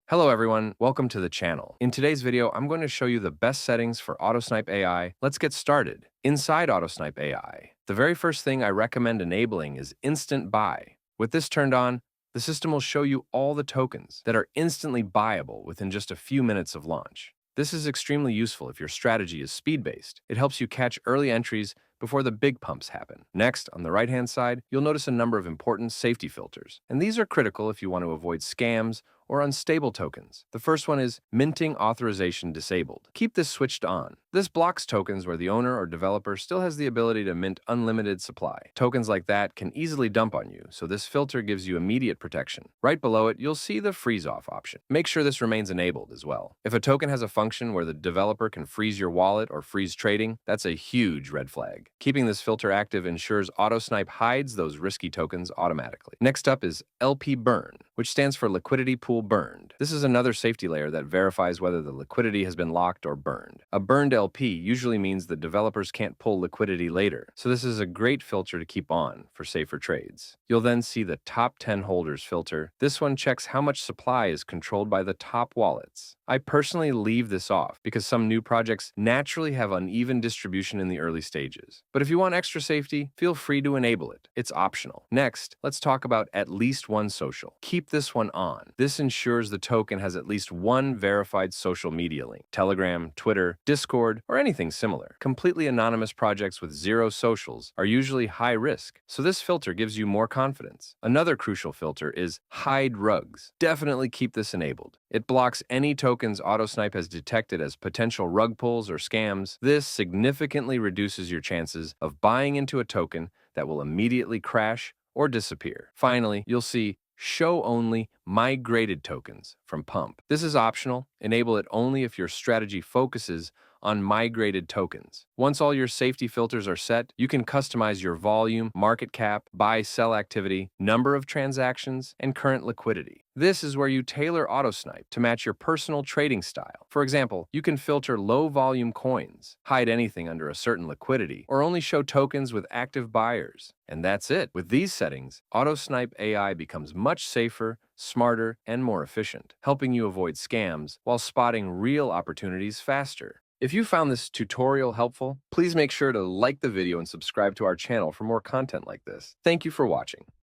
Hello everyone, welcome to the channel. In today's video, I'm going to show you the best settings for Autosnipe AI. Let's get started. Inside Autosnipe AI, the very first thing I recommend enabling is Instant Buy. With this turned on, the system will show you all the tokens that are instantly buyable within just a few minutes of launch. This is extremely useful if your strategy is speed-based. It helps you catch early entries before the big pumps happen. Next, on the right-hand side, you'll notice a number of important safety filters, and these are critical if you want to avoid scams or unstable tokens. The first one is Minting Authorization Disabled. Keep this switched on. This blocks tokens where the owner or developer still has the ability to mint unlimited supply. Tokens like that can easily dump on you, so this filter gives you immediate protection. Right below it, you'll see the Freeze Off option. Make sure this remains enabled as well. If a token has a function where the developer can freeze your wallet or freeze trading, that's a huge red flag. Keeping this filter active ensures Autosnipe hides those risky tokens automatically. Next up is LP Burn, which stands for Liquidity Pool Burned. This is another safety layer that verifies whether the liquidity has been locked or burned. A burned LP usually means that developers can't pull liquidity later, so this is a great filter to keep on for safer trades. You'll then see the Top 10 Holders filter. This one checks how much supply is controlled by the top wallets. I personally leave this off because some new projects naturally have uneven distribution in the early stages. But if you want extra safety, feel free to enable it. It's optional. Next, let's talk about at least one social. Keep this one on. This ensures the token has at least one verified social media link: Telegram, Twitter, Discord, or anything similar. Completely anonymous projects with zero socials are usually high risk, so this filter gives you more confidence. Another crucial filter is Hide Rugs. Definitely keep this enabled. It blocks any tokens Autosnipe has detected as potential rug pulls or scams. This significantly reduces your chances of buying into a token that will immediately crash or disappear. Finally, you'll see Show Only Migrated Tokens from Pump. This is optional. Enable it only if your strategy focuses on migrated tokens. Once all your safety filters are set, you can customize your volume, market cap, buy-sell activity, number of transactions, and current liquidity. This is where you tailor Autosnipe to match your personal trading style. For example, you can filter low-volume coins, hide anything under a certain liquidity, or only show tokens with active buyers. And that's it. With these settings, Autosnipe AI becomes much safer, smarter, and more efficient, helping you avoid scams while spotting real opportunities faster. If you found this tutorial helpful, please make sure to like the video and subscribe to our channel for more content like this. Thank you for watching.